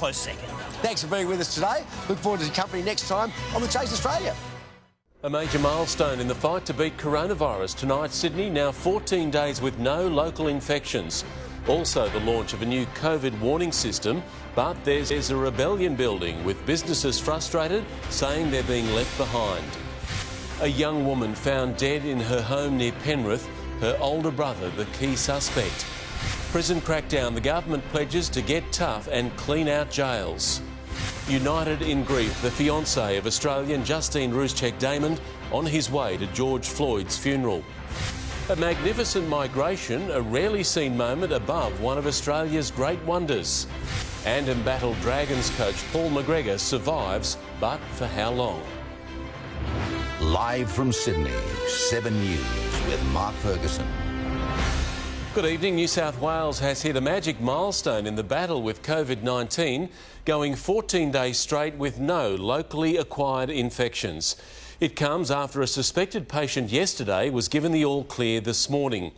close second. Thanks for being with us today. Look forward to your company next time on The Chase Australia. A major milestone in the fight to beat coronavirus. Tonight, Sydney now 14 days with no local infections. Also the launch of a new COVID warning system, but there's a rebellion building with businesses frustrated, saying they're being left behind. A young woman found dead in her home near Penrith, her older brother the key suspect. Prison crackdown, the government pledges to get tough and clean out jails. United in grief, the fiancé of Australian Justine Ruszczyk-Damond on his way to George Floyd's funeral. A magnificent migration, a rarely seen moment above one of Australia's great wonders. And embattled Dragons coach Paul McGregor survives, but for how long? Live from Sydney, 7 News with Mark Ferguson. Good evening. New South Wales has hit a magic milestone in the battle with COVID-19, going 14 days straight with no locally acquired infections. It comes after a suspected patient yesterday was given the all clear this morning.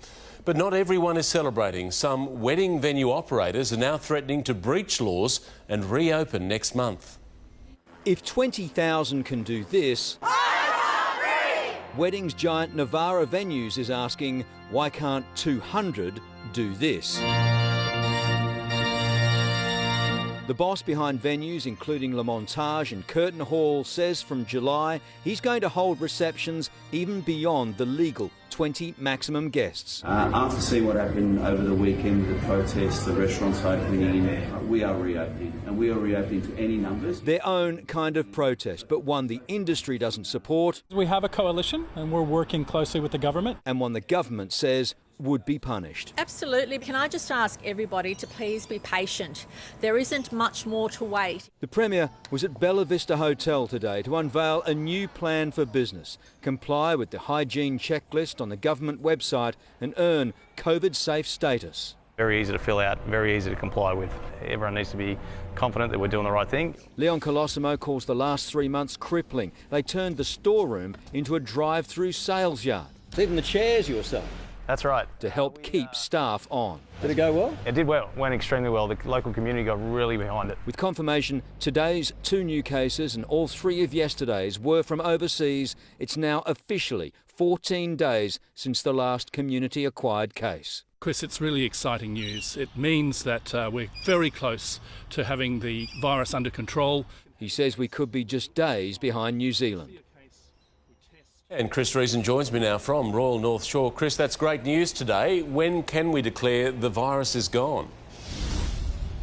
But not everyone is celebrating. Some wedding venue operators are now threatening to breach laws and reopen next month. If 20,000 can do this, weddings giant Navara Venues is asking, why can't 200 do this? The boss behind venues, including Le Montage and Curtain Hall, says from July he's going to hold receptions even beyond the legal 20 maximum guests. After seeing what happened over the weekend, the protests, the restaurants opening, we are reopening, and we are reopening to any numbers. Their own kind of protest, but one the industry doesn't support. We have a coalition and we're working closely with the government. And one the government says would be punished. Absolutely. Can I just ask everybody to please be patient? There isn't much more to wait. The Premier was at Bella Vista Hotel today to unveil a new plan for business, comply with the hygiene checklist on the government website and earn COVID-safe status. Very easy to fill out, very easy to comply with. Everyone needs to be confident that we're doing the right thing. Leon Colosimo calls the last 3 months crippling. They turned the storeroom into a drive-through sales yard. Even the chairs you were selling. That's right. To help keep staff on. Did it go well? It did well, went extremely well. The local community got really behind it. With confirmation, today's 2 new cases and all 3 of yesterday's were from overseas, it's now officially 14 days since the last community-acquired case. Chris, it's really exciting news. It means that we're very close to having the virus under control. He says we could be just days behind New Zealand. And Chris Reason joins me now from Royal North Shore. Chris, that's great news today. When can we declare the virus is gone?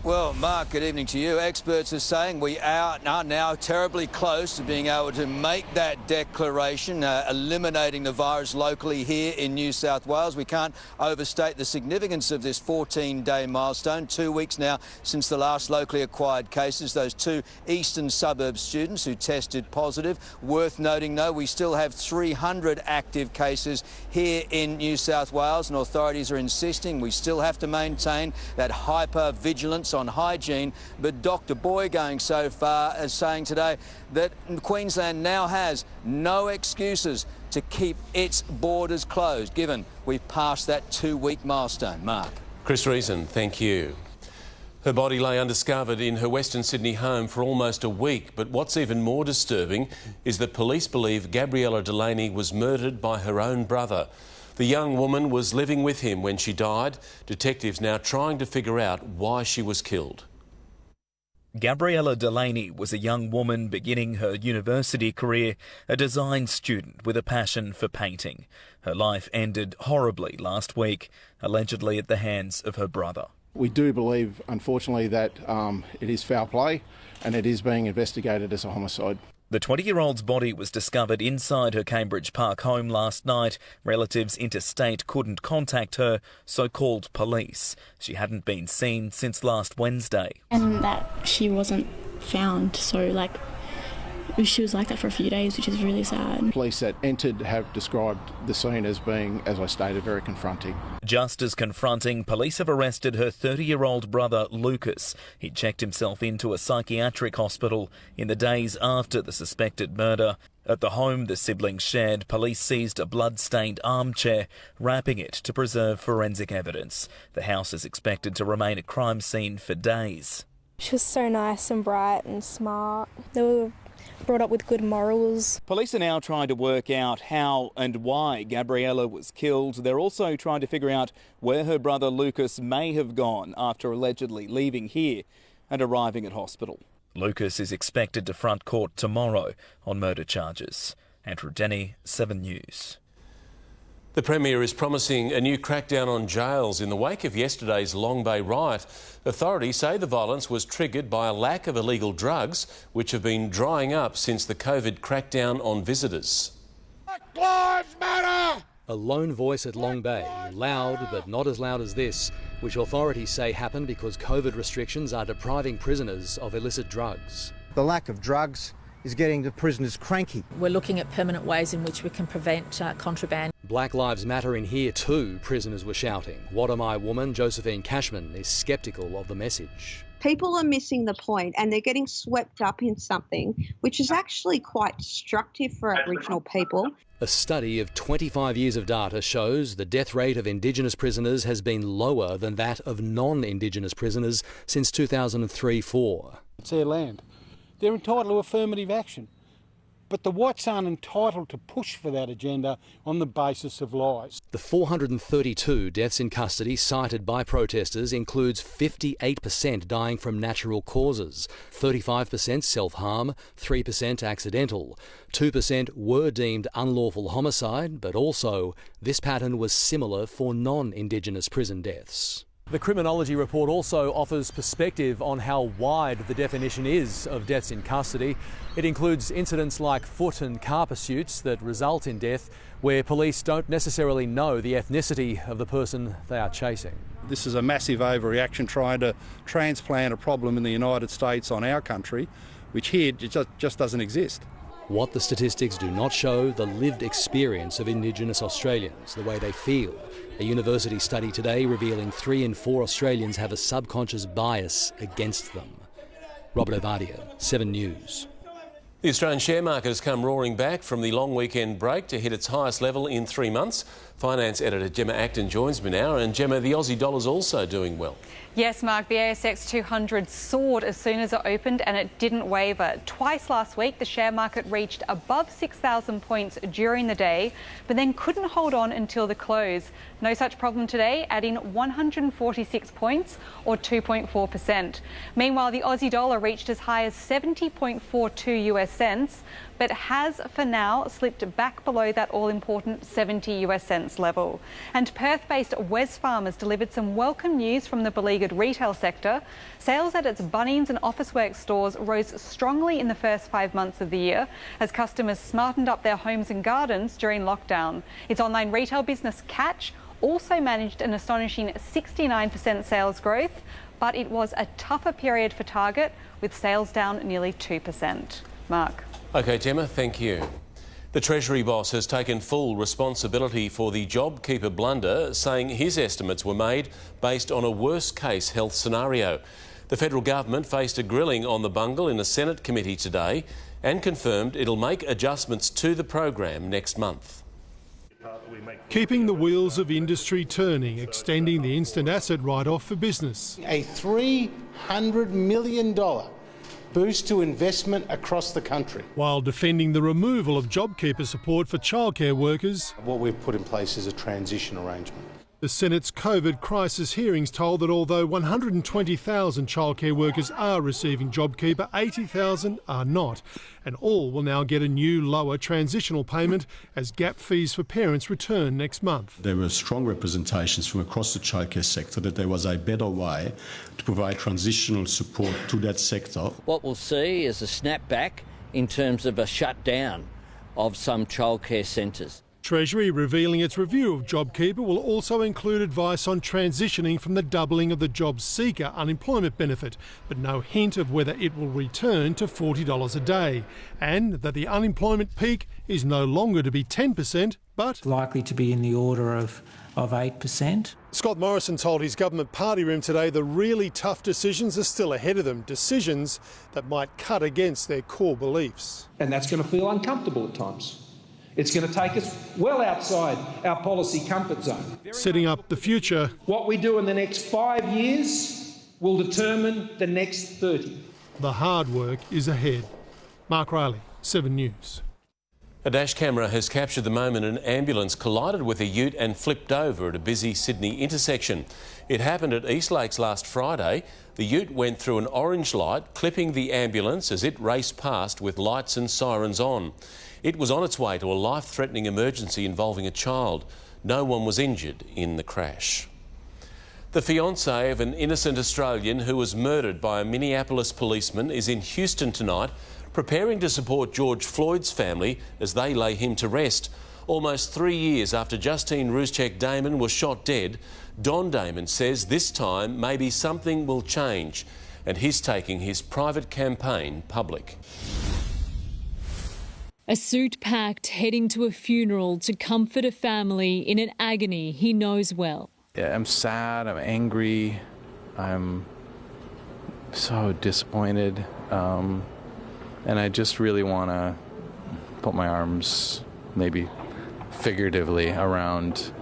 Well, Mark, good evening to you. Experts are saying we are now terribly close to being able to make that declaration, eliminating the virus locally here in New South Wales. We can't overstate the significance of this 14-day milestone. 2 weeks now since the last locally acquired cases, those 2 eastern suburb students who tested positive. Worth noting, though, we still have 300 active cases here in New South Wales, and authorities are insisting we still have to maintain that hyper-vigilance on hygiene. But Dr Boy going so far as saying today that Queensland now has no excuses to keep its borders closed, given we've passed that 2-week milestone. Mark. Chris Reason, thank you. Her body lay undiscovered in her Western Sydney home for almost a week, but what's even more disturbing is that police believe Gabriella Delaney was murdered by her own brother. The young woman was living with him when she died. Detectives now trying to figure out why she was killed. Gabriella Delaney was a young woman beginning her university career, a design student with a passion for painting. Her life ended horribly last week, allegedly at the hands of her brother. We do believe, unfortunately, that it is foul play and it is being investigated as a homicide. The 20-year-old's body was discovered inside her Cambridge Park home last night. Relatives interstate couldn't contact her, so called police. She hadn't been seen since last Wednesday. And that she wasn't found, so she was like that for a few days, which is really sad. Police that entered have described the scene as being, as I stated, very confronting. Just as confronting, police have arrested her 30-year-old brother, Lucas. He checked himself into a psychiatric hospital in the days after the suspected murder. At the home the siblings shared, police seized a blood-stained armchair, wrapping it to preserve forensic evidence. The house is expected to remain a crime scene for days. She was so nice and bright and smart. They were brought up with good morals. Police are now trying to work out how and why Gabriella was killed. They're also trying to figure out where her brother Lucas may have gone after allegedly leaving here and arriving at hospital. Lucas is expected to front court tomorrow on murder charges. Andrew Denny, 7 News. The Premier is promising a new crackdown on jails in the wake of yesterday's Long Bay riot. Authorities say the violence was triggered by a lack of illegal drugs, which have been drying up since the COVID crackdown on visitors. Black Lives Matter! A lone voice at Long Bay, loud but not as loud as this, which authorities say happened because COVID restrictions are depriving prisoners of illicit drugs. The lack of drugs is getting the prisoners cranky. We're looking at permanent ways in which we can prevent contraband. Black Lives Matter in here too, prisoners were shouting. What Am I Woman, Josephine Cashman, is sceptical of the message. People are missing the point and they're getting swept up in something which is actually quite destructive for Aboriginal people. A study of 25 years of data shows the death rate of Indigenous prisoners has been lower than that of non-Indigenous prisoners since 2003-04. It's their land. They're entitled to affirmative action. But the whites aren't entitled to push for that agenda on the basis of lies. The 432 deaths in custody cited by protesters includes 58% dying from natural causes, 35% self-harm, 3% accidental, 2% were deemed unlawful homicide, but also this pattern was similar for non-Indigenous prison deaths. The criminology report also offers perspective on how wide the definition is of deaths in custody. It includes incidents like foot and car pursuits that result in death, where police don't necessarily know the ethnicity of the person they are chasing. This is a massive overreaction trying to transplant a problem in the United States on our country, which here just doesn't exist. What the statistics do not show, the lived experience of Indigenous Australians, the way they feel. A university study today revealing 3 in 4 Australians have a subconscious bias against them. Robert Ovadia, 7 News. The Australian share market has come roaring back from the long weekend break to hit its highest level in 3 months. Finance editor Gemma Acton joins me now. And Gemma, the Aussie dollar's also doing well. Yes, Mark, the ASX 200 soared as soon as it opened and it didn't waver. Twice last week, the share market reached above 6,000 points during the day, but then couldn't hold on until the close. No such problem today, adding 146 points or 2.4%. Meanwhile, the Aussie dollar reached as high as 70.42 US cents, but has for now slipped back below that all-important 70 US cents level. And Perth-based Wesfarmers delivered some welcome news from the beleaguered retail sector. Sales at its Bunnings and Officeworks stores rose strongly in the first 5 months of the year as customers smartened up their homes and gardens during lockdown. Its online retail business Catch also managed an astonishing 69% sales growth, but it was a tougher period for Target, with sales down nearly 2%. Mark. OK, Gemma, thank you. The Treasury boss has taken full responsibility for the JobKeeper blunder, saying his estimates were made based on a worst-case health scenario. The federal government faced a grilling on the bungle in a Senate committee today and confirmed it'll make adjustments to the program next month. Keeping the wheels of industry turning, extending the instant asset write-off for business. A $300 million boost to investment across the country. While defending the removal of JobKeeper support for childcare workers. What we've put in place is a transition arrangement. The Senate's COVID crisis hearings told that although 120,000 childcare workers are receiving JobKeeper, 80,000 are not, and all will now get a new lower transitional payment as gap fees for parents return next month. There were strong representations from across the childcare sector that there was a better way to provide transitional support to that sector. What we'll see is a snapback in terms of a shutdown of some childcare centres. Treasury revealing its review of JobKeeper will also include advice on transitioning from the doubling of the job seeker unemployment benefit, but no hint of whether it will return to $40 a day, and that the unemployment peak is no longer to be 10%, but likely to be in the order of 8%. Scott Morrison told his government party room today the really tough decisions are still ahead of them, decisions that might cut against their core beliefs. And that's going to feel uncomfortable at times. It's going to take us well outside our policy comfort zone. Setting up the future. What we do in the next 5 years will determine the next 30. The hard work is ahead. Mark Riley, 7 News. A dash camera has captured the moment an ambulance collided with a ute and flipped over at a busy Sydney intersection. It happened at East Lakes last Friday. The ute went through an orange light, clipping the ambulance as it raced past with lights and sirens on. It was on its way to a life-threatening emergency involving a child. No one was injured in the crash. The fiancé of an innocent Australian who was murdered by a Minneapolis policeman is in Houston tonight, preparing to support George Floyd's family as they lay him to rest. Almost 3 years after Justine Ruszczyk-Damon was shot dead, Don Damon says this time maybe something will change, and he's taking his private campaign public. A suit packed, heading to a funeral to comfort a family in an agony he knows well. Yeah, I'm sad, I'm angry, I'm so disappointed. And I just really want to put my arms, maybe figuratively, around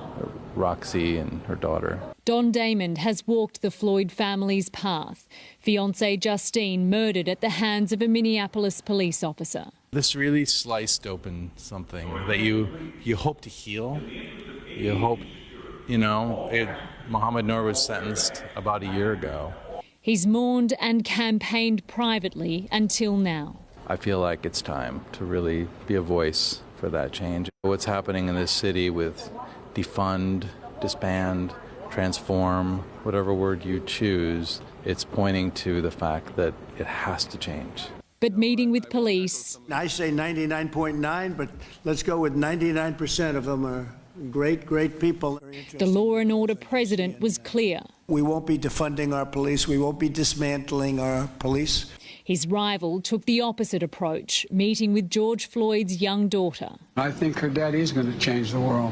Roxy and her daughter. Don Damon has walked the Floyd family's path. Fiancée Justine murdered at the hands of a Minneapolis police officer. This really sliced open something that you hope to heal. You hope, Mohammed Noor was sentenced about a year ago. He's mourned and campaigned privately until now. I feel like it's time to really be a voice for that change. What's happening in this city with defund, disband, transform, whatever word you choose, it's pointing to the fact that it has to change. But meeting with police... I say 99.9, but let's go with 99% of them are great people. The law and order president was clear. We won't be defunding our police. We won't be dismantling our police. His rival took the opposite approach, meeting with George Floyd's young daughter. I think her daddy is going to change the world.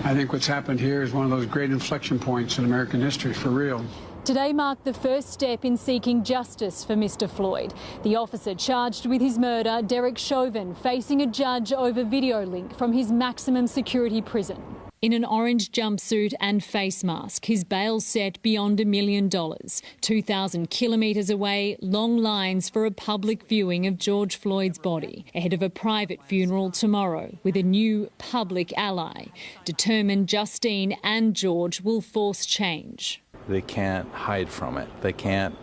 I think what's happened here is one of those great inflection points in American history, for real. Today marked the first step in seeking justice for Mr. Floyd. The officer charged with his murder, Derek Chauvin, facing a judge over video link from his maximum security prison. In an orange jumpsuit and face mask, his bail set beyond $1 million. 2,000 kilometres away, long lines for a public viewing of George Floyd's body, ahead of a private funeral tomorrow with a new public ally. Determined Justine and George will force change. They can't hide from it. They can't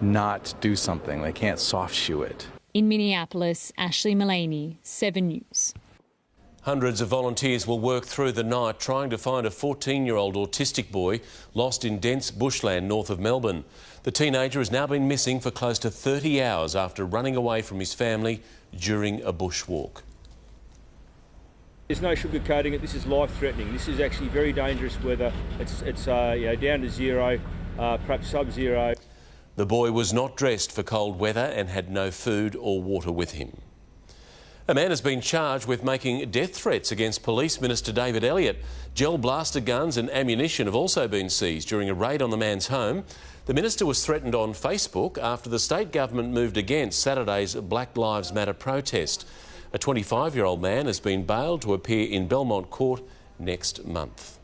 not do something. They can't soft shoe it. In Minneapolis, Ashley Mullaney, 7 News. Hundreds of volunteers will work through the night trying to find a 14-year-old autistic boy lost in dense bushland north of Melbourne. The teenager has now been missing for close to 30 hours after running away from his family during a bushwalk. There's no sugarcoating it. This is life-threatening. This is actually very dangerous weather. It's down to zero, perhaps sub-zero. The boy was not dressed for cold weather and had no food or water with him. A man has been charged with making death threats against Police Minister David Elliott. Gel blaster guns and ammunition have also been seized during a raid on the man's home. The minister was threatened on Facebook after the state government moved against Saturday's Black Lives Matter protest. A 25-year-old man has been bailed to appear in Belmont Court next month.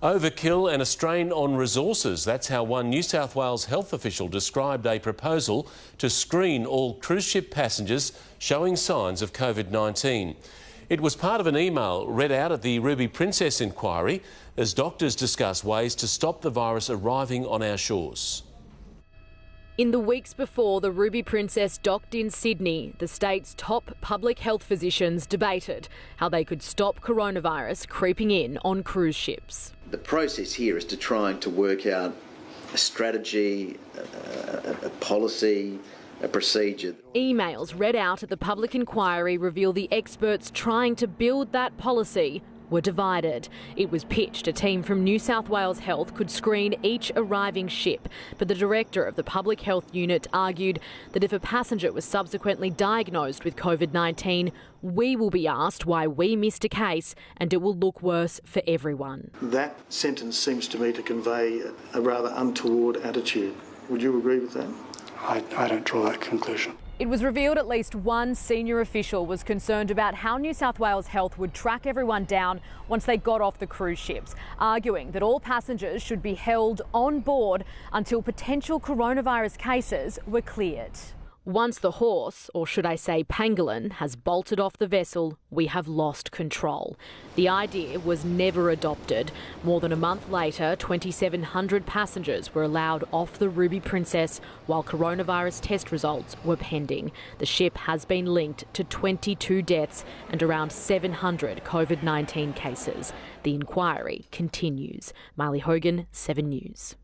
Overkill and a strain on resources. That's how one New South Wales health official described a proposal to screen all cruise ship passengers showing signs of COVID-19. It was part of an email read out at the Ruby Princess inquiry as doctors discuss ways to stop the virus arriving on our shores. In the weeks before the Ruby Princess docked in Sydney, the state's top public health physicians debated how they could stop coronavirus creeping in on cruise ships. The process here is to trying to work out a strategy, a policy, a procedure. Emails read out at the public inquiry reveal the experts trying to build that policy were divided. It was pitched a team from New South Wales Health could screen each arriving ship, but the director of the Public Health Unit argued that if a passenger was subsequently diagnosed with COVID-19, we will be asked why we missed a case and it will look worse for everyone. That sentence seems to me to convey a rather untoward attitude. Would you agree with that? I don't draw that conclusion. It was revealed at least one senior official was concerned about how New South Wales Health would track everyone down once they got off the cruise ships, arguing that all passengers should be held on board until potential coronavirus cases were cleared. Once the horse, or should I say pangolin, has bolted off the vessel, we have lost control. The idea was never adopted. More than a month later, 2,700 passengers were allowed off the Ruby Princess while coronavirus test results were pending. The ship has been linked to 22 deaths and around 700 COVID-19 cases. The inquiry continues. Miley Hogan, 7 News.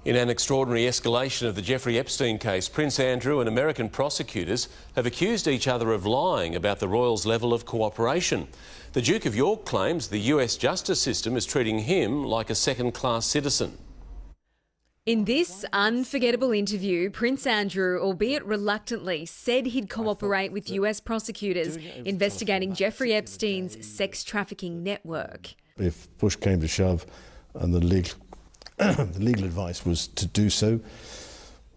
In an extraordinary escalation of the Jeffrey Epstein case, Prince Andrew and American prosecutors have accused each other of lying about the royals' level of cooperation. The Duke of York claims the US justice system is treating him like a second-class citizen. In this unforgettable interview, Prince Andrew, albeit reluctantly, said he'd cooperate with US prosecutors investigating Jeffrey Epstein's sex trafficking network. If push came to shove and the legal advice was to do so,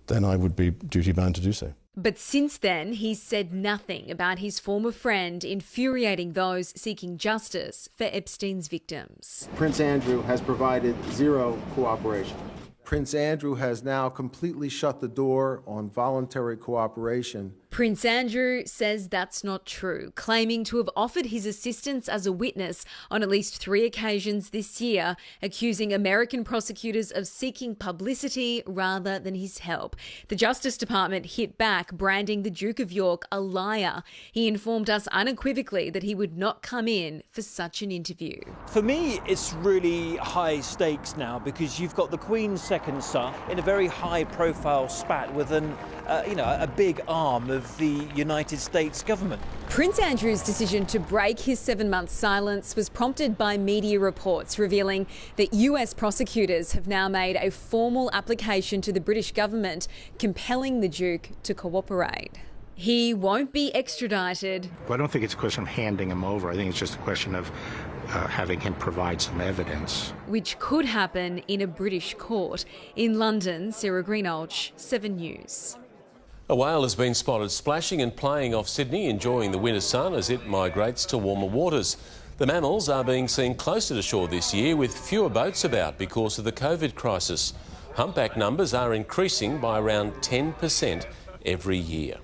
then I would be duty-bound to do so. But since then, he's said nothing about his former friend infuriating those seeking justice for Epstein's victims. Prince Andrew has provided zero cooperation. Prince Andrew has now completely shut the door on voluntary cooperation. Prince Andrew says that's not true, claiming to have offered his assistance as a witness on at least 3 occasions this year, accusing American prosecutors of seeking publicity rather than his help. The Justice Department hit back, branding the Duke of York a liar. He informed us unequivocally that he would not come in for such an interview. For me, it's really high stakes now because you've got the Queen's second son in a very high-profile spat with a big arm of the United States government. Prince Andrew's decision to break his 7-month silence was prompted by media reports revealing that US prosecutors have now made a formal application to the British government compelling the Duke to cooperate. He won't be extradited. Well, I don't think it's a question of handing him over. I think it's just a question of having him provide some evidence. Which could happen in a British court. In London, Sarah Greenhalgh, 7 News. A whale has been spotted splashing and playing off Sydney, enjoying the winter sun as it migrates to warmer waters. The mammals are being seen closer to shore this year with fewer boats about because of the COVID crisis. Humpback numbers are increasing by around 10% every year.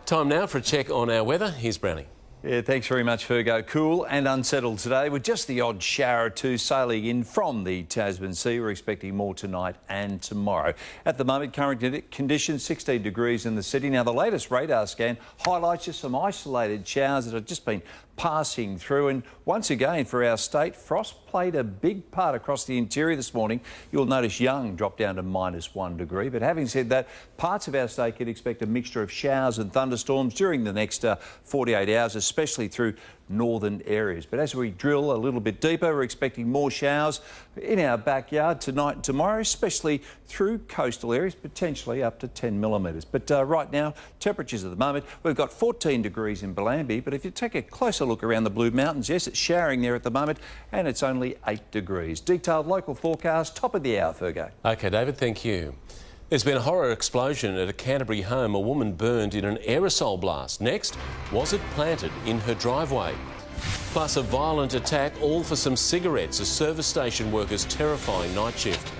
Time now for a check on our weather. Here's Brownie. Yeah, thanks very much, Fergo. Cool and unsettled today with just the odd shower or two sailing in from the Tasman Sea. We're expecting more tonight and tomorrow. At the moment, current conditions 16 degrees in the city. Now, the latest radar scan highlights just some isolated showers that have just been passing through. And once again, for our state, frost played a big part across the interior this morning. You'll notice Young dropped down to -1 degree. But having said that, parts of our state can expect a mixture of showers and thunderstorms during the next 48 hours, especially through northern areas. But as we drill a little bit deeper, we're expecting more showers in our backyard tonight and tomorrow, especially through coastal areas, potentially up to 10 millimetres. But right now, temperatures at the moment, we've got 14 degrees in Bellambi, but if you take a closer look around the Blue Mountains, yes, it's showering there at the moment, and it's only 8 degrees. Detailed local forecast, top of the hour, Fergo. OK, David, thank you. There's been a horror explosion at a Canterbury home. A woman burned in an aerosol blast. Next, was it planted in her driveway? Plus a violent attack, all for some cigarettes. A service station worker's terrifying night shift.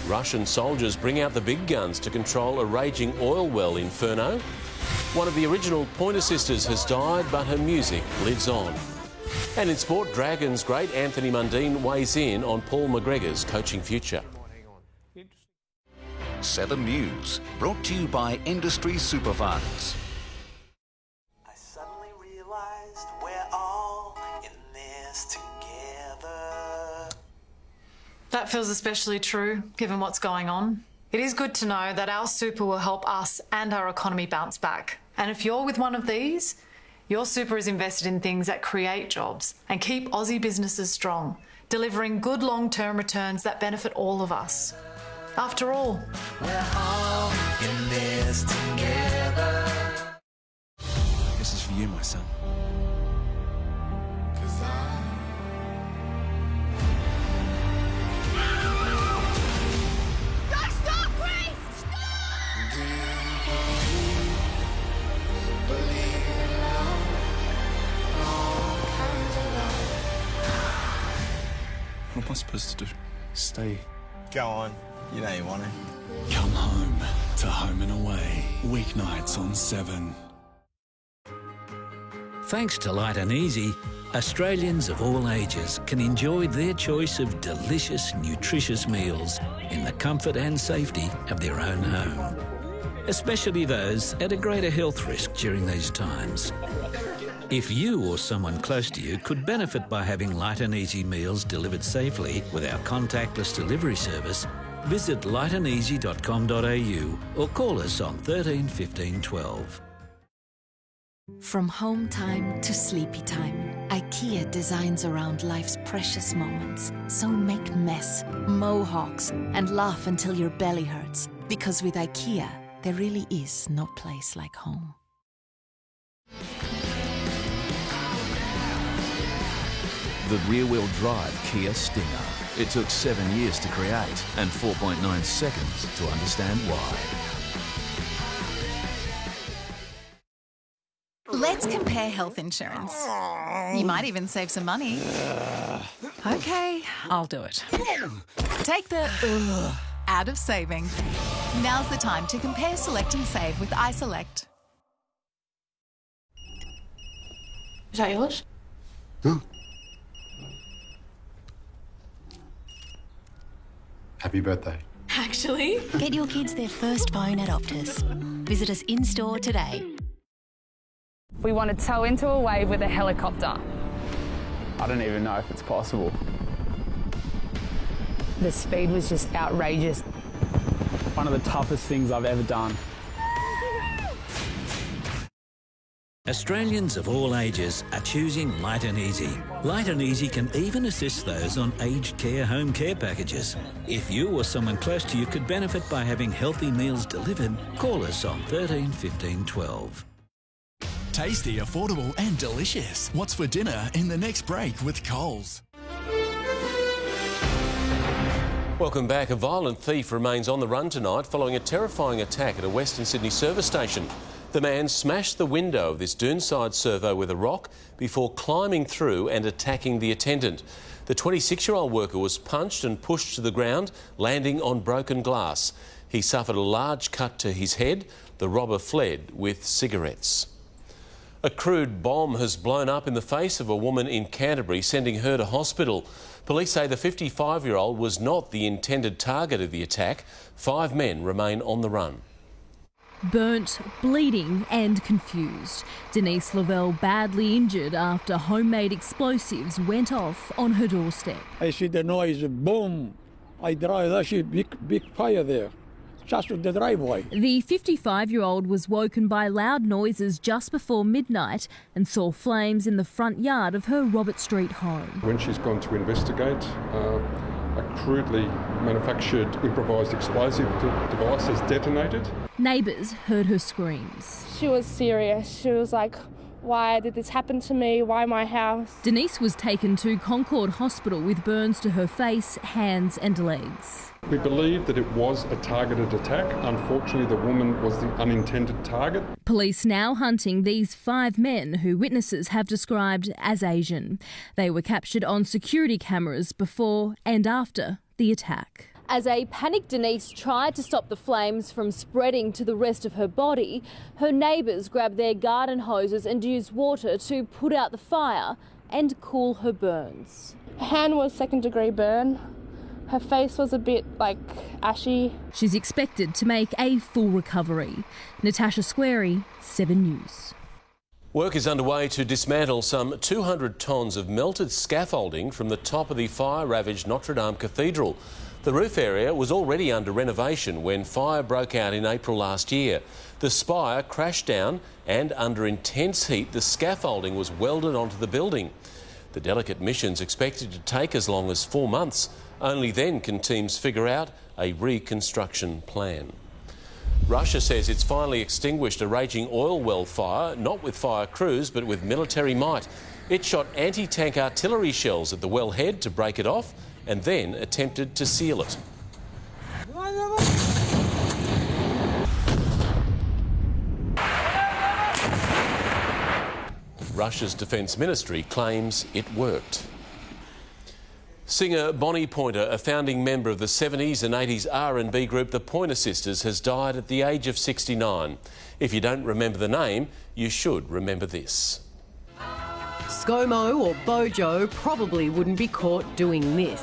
Russian soldiers bring out the big guns to control a raging oil well inferno. One of the original Pointer Sisters has died, but her music lives on. And in sport, Dragons great Anthony Mundine weighs in on Paul McGregor's coaching future. 7 News, brought to you by Industry Superfunds. I suddenly realized we're all in this together. That feels especially true, given what's going on. It is good to know that our super will help us and our economy bounce back. And if you're with one of these, your super is invested in things that create jobs and keep Aussie businesses strong, delivering good long-term returns that benefit all of us. After all, we're all in this together. This is for you, my son. Stop, Grace! Stop! believe in love, all kinds of love. What am I supposed to do? Stay. Go on. You know you want to. Come home to Home and Away. Weeknights on 7. Thanks to Light and Easy, Australians of all ages can enjoy their choice of delicious, nutritious meals in the comfort and safety of their own home. Especially those at a greater health risk during these times. If you or someone close to you could benefit by having Light and Easy meals delivered safely with our contactless delivery service, visit lightandeasy.com.au or call us on 13 15 12. From home time to sleepy time, IKEA designs around life's precious moments. So make mess, mohawks, and laugh until your belly hurts. Because with IKEA, there really is no place like home. The rear-wheel drive Kia Stinger. It took 7 years to create and 4.9 seconds to understand why. Let's compare health insurance. You might even save some money. Okay, I'll do it. Take the out of saving. Now's the time to compare, select and save with iSelect. Is that yours? No. Happy birthday. Actually? Get your kids their first phone at Optus. Visit us in-store today. We want to tow into a wave with a helicopter. I don't even know if it's possible. The speed was just outrageous. One of the toughest things I've ever done. Australians of all ages are choosing Light and Easy. Light and Easy can even assist those on aged care home care packages. If you or someone close to you could benefit by having healthy meals delivered, call us on 13 15 12. Tasty, affordable and delicious. What's for dinner in the next break with Coles? Welcome back. A violent thief remains on the run tonight following a terrifying attack at a Western Sydney service station. The man smashed the window of this Doonside servo with a rock before climbing through and attacking the attendant. The 26-year-old worker was punched and pushed to the ground, landing on broken glass. He suffered a large cut to his head. The robber fled with cigarettes. A crude bomb has blown up in the face of a woman in Canterbury, sending her to hospital. Police say the 55-year-old was not the intended target of the attack. 5 men remain on the run. Burnt, bleeding and confused. Denise Lavelle badly injured after homemade explosives went off on her doorstep. I see the noise, boom. I drive, I see big fire there. Just with the driveway. The 55-year-old was woken by loud noises just before midnight and saw flames in the front yard of her Robert Street home. When she's gone to investigate, a crudely manufactured improvised explosive device has detonated. Neighbours heard her screams. She was serious. She was like, why did this happen to me? Why my house? Denise was taken to Concord Hospital with burns to her face, hands and legs. We believe that it was a targeted attack. Unfortunately, the woman was the unintended target. Police now hunting these 5 men who witnesses have described as Asian. They were captured on security cameras before and after the attack. As a panicked Denise tried to stop the flames from spreading to the rest of her body, her neighbours grabbed their garden hoses and used water to put out the fire and cool her burns. Her hand was second-degree burn. Her face was a bit, ashy. She's expected to make a full recovery. Natasha Squarey, 7 News. Work is underway to dismantle some 200 tonnes of melted scaffolding from the top of the fire-ravaged Notre Dame Cathedral. The roof area was already under renovation when fire broke out in April last year. The spire crashed down and under intense heat the scaffolding was welded onto the building. The delicate mission's expected to take as long as 4 months. Only then can teams figure out a reconstruction plan. Russia says it's finally extinguished a raging oil well fire, not with fire crews but with military might. It shot anti-tank artillery shells at the wellhead to break it off and then attempted to seal it. Russia's defence ministry claims it worked. Singer Bonnie Pointer, a founding member of the 70s and 80s R&B group The Pointer Sisters, has died at the age of 69. If you don't remember the name, you should remember this. ScoMo or Bojo probably wouldn't be caught doing this.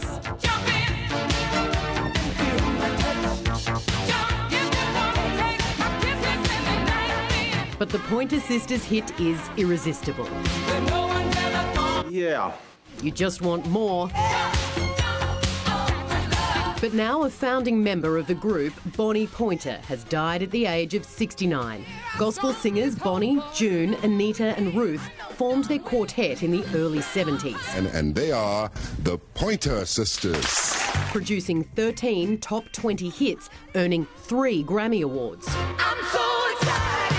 But the Pointer Sisters hit is irresistible. Yeah. You just want more. But now a founding member of the group, Bonnie Pointer, has died at the age of 69. Gospel singers Bonnie, June, Anita and Ruth formed their quartet in the early 70s. And they are the Pointer Sisters. Producing 13 top 20 hits, earning 3 Grammy Awards. I'm so excited,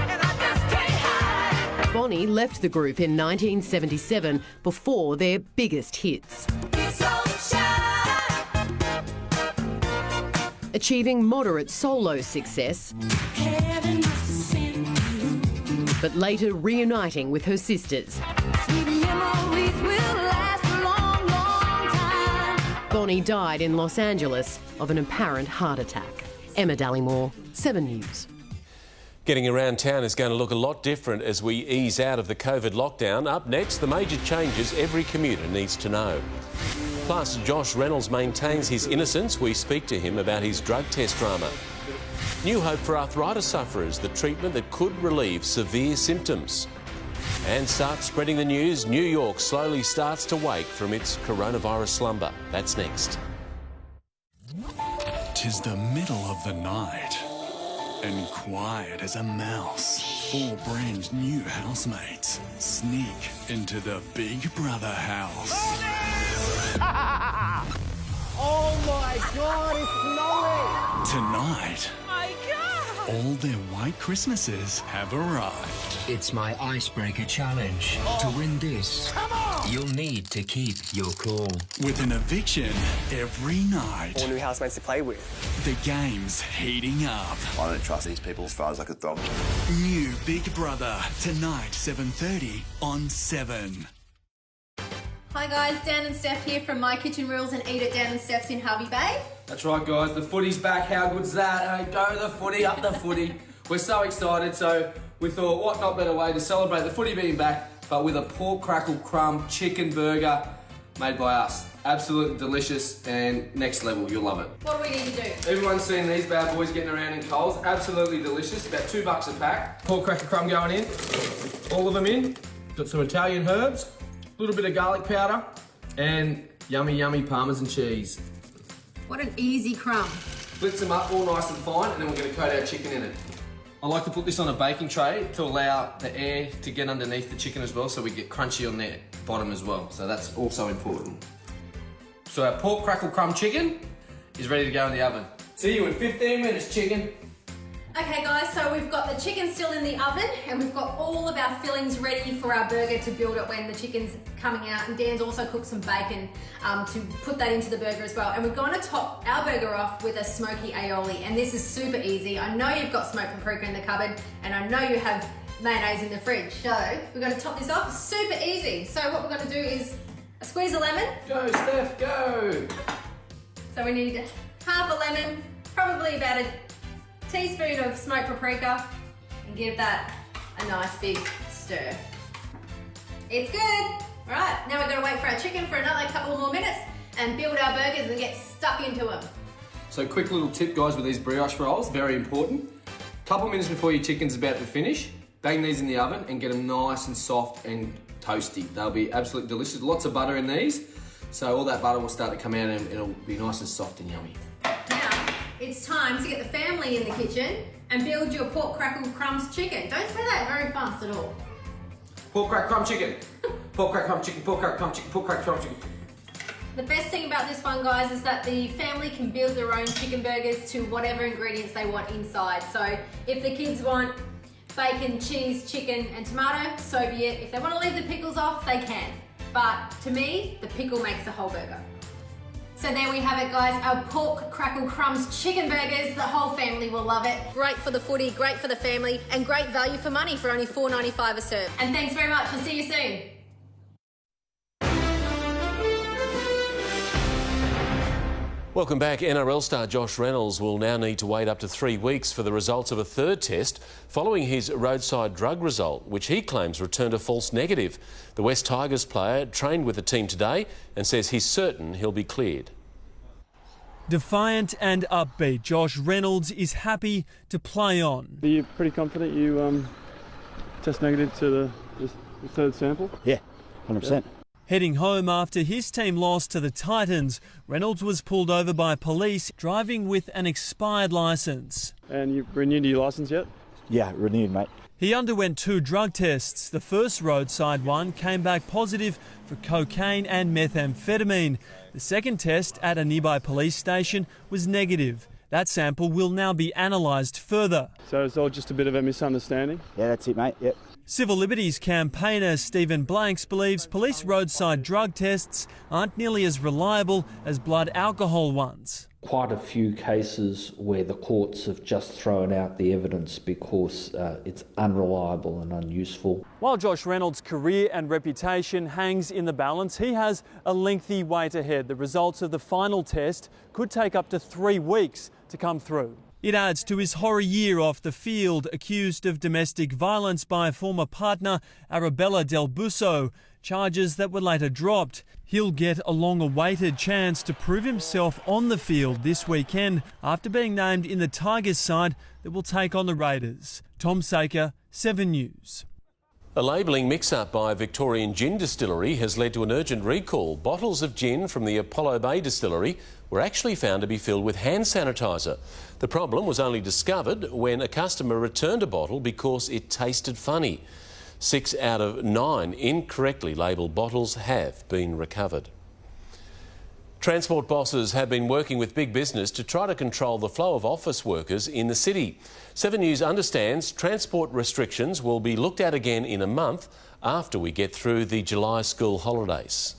and I just can't hide it. Bonnie left the group in 1977 before their biggest hits. It's so shy. Achieving moderate solo success, Heaven must have sent you. but later reuniting with her sisters. Sweet memories will last a long, long time. Bonnie died in Los Angeles of an apparent heart attack. Emma Dallymore, 7 News. Getting around town is going to look a lot different as we ease out of the COVID lockdown. Up next, the major changes every commuter needs to know. Plus, Josh Reynolds maintains his innocence. We speak to him about his drug test drama. New hope for arthritis sufferers, the treatment that could relieve severe symptoms. And start spreading the news, New York slowly starts to wake from its coronavirus slumber. That's next. 'Tis the middle of the night, and quiet as a mouse, 4 brand new housemates sneak into the Big Brother house. Oh my God, it's snowing! Tonight, My God. all their white Christmases have arrived. It's my icebreaker challenge. To win this, you'll need to keep your cool. With an eviction every night. All new housemates to play with. The game's heating up. I don't trust these people as far as I could throw them. New Big Brother, tonight, 7:30 on 7. Hi guys, Dan and Steph here from My Kitchen Rules and Eat at Dan and Steph's in Hervey Bay. That's right guys, the footy's back. How good's that? Hey, go the footy, up the footy. We're so excited, so we thought what not better way to celebrate the footy being back, but with a pork crackle crumb chicken burger made by us. Absolutely delicious and next level, you'll love it. What do we need to do? Everyone's seen these bad boys getting around in Coles. Absolutely delicious, about $2 a pack. Pork cracker crumb going in, all of them in. Got some Italian herbs, a little bit of garlic powder, and yummy, yummy Parmesan cheese. What an easy crumb. Blitz them up all nice and fine, and then we're gonna coat our chicken in it. I like to put this on a baking tray to allow the air to get underneath the chicken as well, so we get crunchy on the bottom as well. So that's also important. So our pork crackle crumb chicken is ready to go in the oven. See you in 15 minutes, chicken. Okay guys, so we've got the chicken still in the oven and we've got all of our fillings ready for our burger to build it when the chicken's coming out, and Dan's also cooked some bacon to put that into the burger as well. And we're going to top our burger off with a smoky aioli, and this is super easy. I know you've got smoked paprika in the cupboard and I know you have mayonnaise in the fridge, so we're going to top this off. Super easy. So what we're going to do is a squeeze of lemon. Go Steph, go! So we need half a lemon, probably about a teaspoon of smoked paprika, and give that a nice big stir. It's good. Right, now we're gonna wait for our chicken for another couple more minutes and build our burgers and get stuck into them. So quick little tip guys with these brioche rolls, very important. Couple minutes before your chicken's about to finish, bang these in the oven and get them nice and soft and toasty. They'll be absolutely delicious. Lots of butter in these, so all that butter will start to come out and it'll be nice and soft and yummy. Now, it's time to get the family in the kitchen and build your pork crackle crumbs chicken. Don't say that very fast at all. Pork crack crumb chicken. Pork crack crumb chicken, pork crack crumb chicken, pork crack crumb chicken. The best thing about this one, guys, is that the family can build their own chicken burgers to whatever ingredients they want inside. So if the kids want bacon, cheese, chicken, and tomato, so be it. If they want to leave the pickles off, they can. But to me, the pickle makes the whole burger. So there we have it, guys. Our pork crackle crumbs chicken burgers. The whole family will love it. Great for the footy, great for the family, and great value for money for only $4.95 a serve. And thanks very much. We'll see you soon. Welcome back. NRL star Josh Reynolds will now need to wait up to 3 weeks for the results of a third test following his roadside drug result, which he claims returned a false negative. The West Tigers player trained with the team today and says he's certain he'll be cleared. Defiant and upbeat, Josh Reynolds is happy to play on. Are you pretty confident you test negative to the third sample? Yeah, 100%. Yeah. Heading home after his team lost to the Titans, Reynolds was pulled over by police driving with an expired licence. And you renewed your licence yet? Yeah, renewed, mate. He underwent 2 drug tests. The first roadside one came back positive for cocaine and methamphetamine. The second test at a nearby police station was negative. That sample will now be analysed further. So it's all just a bit of a misunderstanding? Yeah, that's it, mate. Yep. Civil Liberties campaigner Stephen Blanks believes police roadside drug tests aren't nearly as reliable as blood alcohol ones. Quite a few cases where the courts have just thrown out the evidence because it's unreliable and unuseful. While Josh Reynolds' career and reputation hangs in the balance, he has a lengthy wait ahead. The results of the final test could take up to 3 weeks to come through. It adds to his horror year off the field, accused of domestic violence by former partner Arabella Del Busso, charges that were later dropped. He'll get a long-awaited chance to prove himself on the field this weekend after being named in the Tigers side that will take on the Raiders. Tom Saker, 7 News. A labelling mix-up by Victorian Gin Distillery has led to an urgent recall. Bottles of gin from the Apollo Bay Distillery were actually found to be filled with hand sanitizer. The problem was only discovered when a customer returned a bottle because it tasted funny. 6 out of 9 incorrectly labelled bottles have been recovered. Transport bosses have been working with big business to try to control the flow of office workers in the city. 7 News understands transport restrictions will be looked at again in a month after we get through the July school holidays.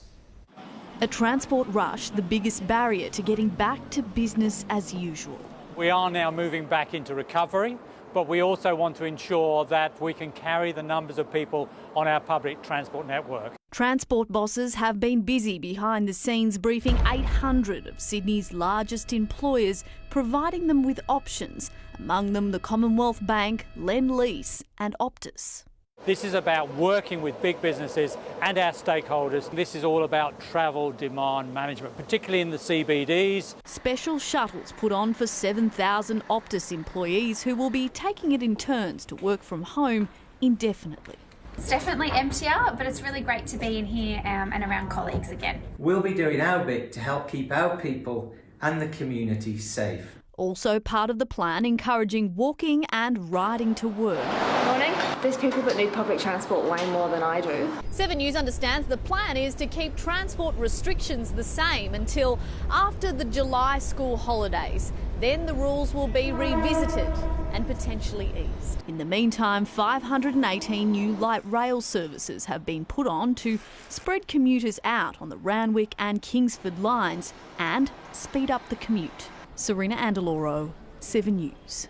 A transport rush, the biggest barrier to getting back to business as usual. We are now moving back into recovery, but we also want to ensure that we can carry the numbers of people on our public transport network. Transport bosses have been busy behind the scenes briefing 800 of Sydney's largest employers, providing them with options, among them the Commonwealth Bank, Lend-Lease and Optus. This is about working with big businesses and our stakeholders. This is all about travel demand management, particularly in the CBDs. Special shuttles put on for 7,000 Optus employees who will be taking it in turns to work from home indefinitely. It's definitely emptier, but it's really great to be in here and around colleagues again. We'll be doing our bit to help keep our people and the community safe. Also part of the plan, encouraging walking and riding to work. Morning. There's people that need public transport way more than I do. 7 News understands the plan is to keep transport restrictions the same until after the July school holidays. Then the rules will be revisited and potentially eased. In the meantime, 518 new light rail services have been put on to spread commuters out on the Randwick and Kingsford lines and speed up the commute. Serena Andaloro, 7 News.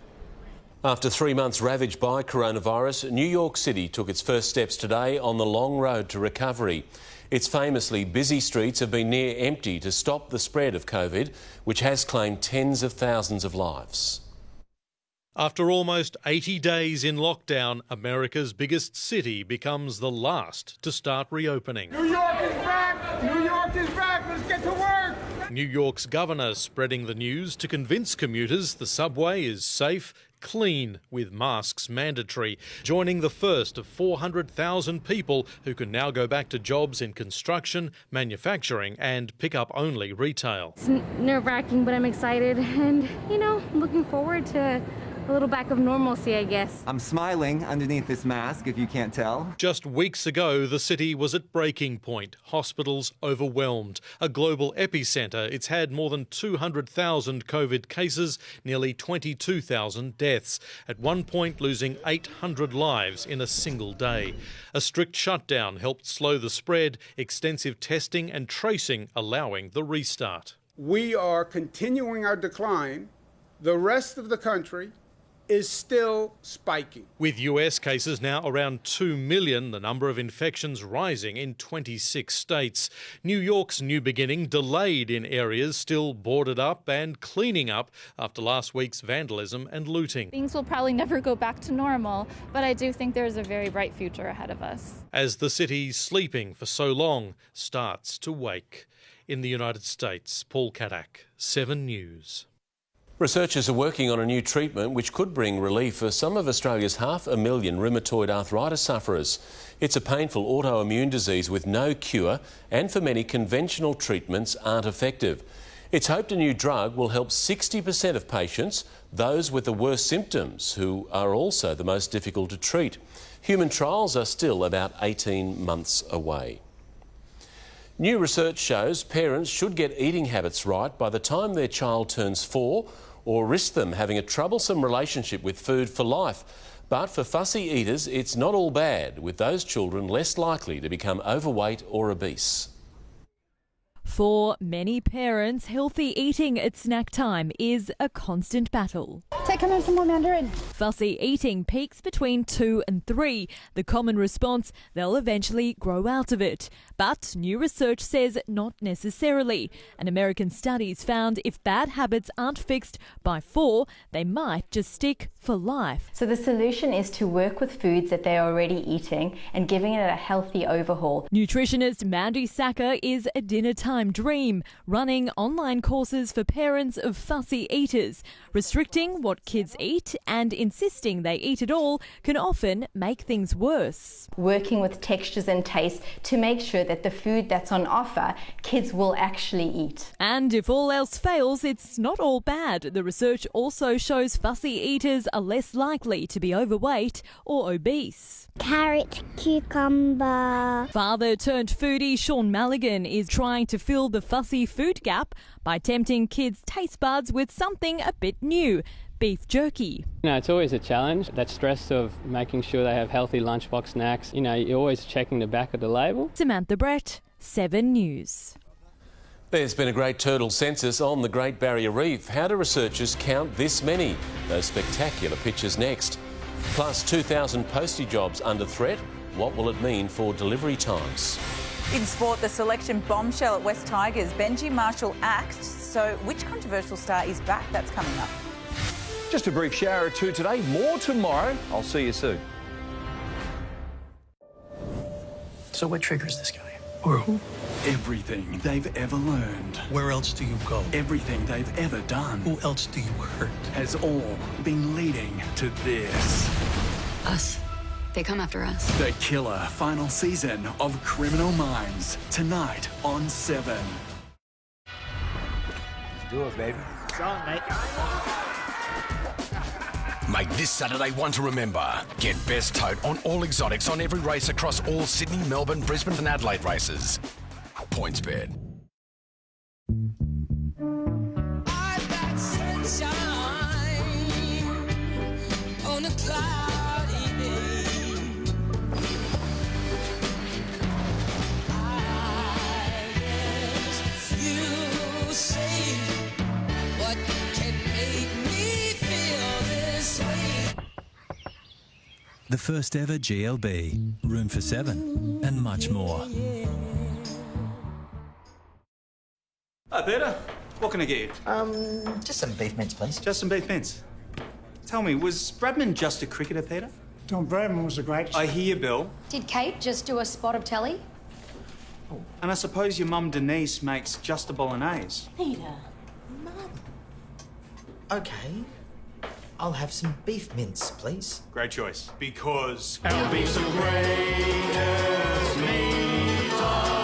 After 3 months ravaged by coronavirus, New York City took its first steps today on the long road to recovery. Its famously busy streets have been near empty to stop the spread of COVID, which has claimed tens of thousands of lives. After almost 80 days in lockdown, America's biggest city becomes the last to start reopening. New York is back! New York is back! Let's get to work! New York's governor spreading the news to convince commuters the subway is safe, clean, with masks mandatory, joining the first of 400,000 people who can now go back to jobs in construction, manufacturing and pick-up-only retail. It's nerve-wracking, but I'm excited and, looking forward to a little back of normalcy, I guess. I'm smiling underneath this mask, if you can't tell. Just weeks ago, the city was at breaking point. Hospitals overwhelmed. A global epicentre, it's had more than 200,000 COVID cases, nearly 22,000 deaths. At one point, losing 800 lives in a single day. A strict shutdown helped slow the spread, extensive testing and tracing allowing the restart. we are continuing our decline. The rest of the country is still spiking. With US cases now around 2 million, the number of infections rising in 26 states. New York's new beginning delayed in areas still boarded up and cleaning up after last week's vandalism and looting. Things will probably never go back to normal, but I do think there's a very bright future ahead of us. As the city sleeping for so long starts to wake. In the United States, Paul Kadak, 7 News. Researchers are working on a new treatment which could bring relief for some of Australia's 500,000 rheumatoid arthritis sufferers. It's a painful autoimmune disease with no cure, and for many, conventional treatments aren't effective. It's hoped a new drug will help 60% of patients, those with the worst symptoms, who are also the most difficult to treat. Human trials are still about 18 months away. New research shows parents should get eating habits right by the time their child turns 4, or risk them having a troublesome relationship with food for life. But for fussy eaters, it's not all bad, with those children less likely to become overweight or obese. For many parents, healthy eating at snack time is a constant battle. Take come in some more Mandarin. Fussy eating peaks between 2 and 3. The common response, they'll eventually grow out of it. But new research says not necessarily. An American study's found if bad habits aren't fixed by 4, they might just stick for life. So the solution is to work with foods that they're already eating and giving it a healthy overhaul. Nutritionist Mandy Sacker is a dinner time dream, running online courses for parents of fussy eaters. Restricting what kids eat and insisting they eat it all can often make things worse. Working with textures and tastes to make sure that the food that's on offer, kids will actually eat. And if all else fails, it's not all bad. The research also shows fussy eaters are less likely to be overweight or obese. Carrot, cucumber. Father turned foodie Sean Maligan is trying to fill the fussy food gap by tempting kids' taste buds with something a bit new. Beef jerky. It's always a challenge. That stress of making sure they have healthy lunchbox snacks. You're always checking the back of the label. Samantha Brett, 7 News. There's been a great turtle census on the Great Barrier Reef. How do researchers count this many? Those spectacular pictures next. Plus 2,000 postie jobs under threat. What will it mean for delivery times? In sport, the selection bombshell at West Tigers, Benji Marshall axed. So which controversial star is back? That's coming up. Just a brief shower or two today, more tomorrow. I'll see you soon. So what triggers this guy? Or who? Everything they've ever learned. Where else do you go? Everything they've ever done. Who else do you hurt? Has all been leading to this. Us. They come after us. The killer final season of Criminal Minds. Tonight on 7. Let's do it, baby. It's on, mate. Make this Saturday one to remember. Get best tote on all exotics on every race across all Sydney, Melbourne, Brisbane and Adelaide races. PointsBet. I've got sunshine on a cloudy day. I guess you say what can make me feel this way. The first ever GLB, room for 7 and much more. Hi Peter, what can I get you? Just some beef mince, please. Just some beef mince. Tell me, was Bradman just a cricketer, Peter? Don Bradman was a great... I hear you, Bill. Did Kate just do a spot of telly? And I suppose your mum Denise makes just a bolognese. Peter, Mum. Okay, I'll have some beef mince, please. Great choice. Because... Our beef's the greatest meat on earth.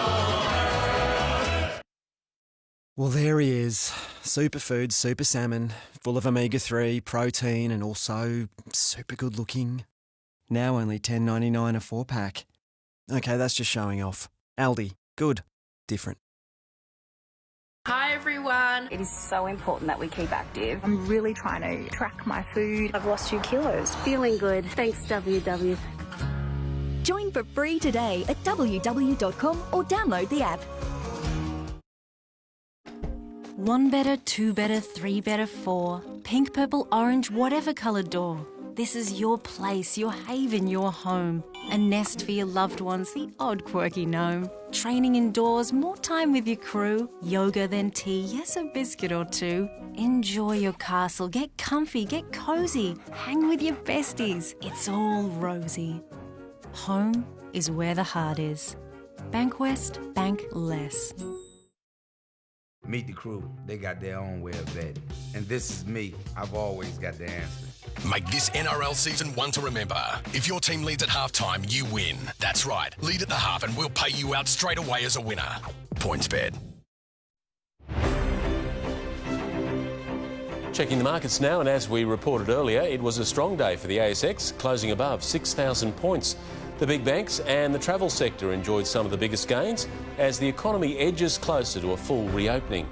Well, there he is. Superfood, super salmon, full of omega-3, protein and also super good looking. Now only $10.99 a 4-pack. Okay, that's just showing off. Aldi, good, different. Hi everyone. It is so important that we keep active. I'm really trying to track my food. I've lost 2 kilos. Feeling good. Thanks, WW. Join for free today at www.com or download the app. 1 better, 2 better, 3 better, 4. Pink, purple, orange, whatever coloured door. This is your place, your haven, your home. A nest for your loved ones, the odd quirky gnome. Training indoors, more time with your crew. Yoga then tea, yes, a biscuit or two. Enjoy your castle, get comfy, get cosy. Hang with your besties, it's all rosy. Home is where the heart is. Bank West, bank less. Meet the crew. They got their own way of betting. And this is me. I've always got the answer. Make this NRL season one to remember. If your team leads at halftime, you win. That's right. Lead at the half and we'll pay you out straight away as a winner. PointsBet. Checking the markets now, and as we reported earlier, it was a strong day for the ASX, closing above 6,000 points. The big banks and the travel sector enjoyed some of the biggest gains as the economy edges closer to a full reopening.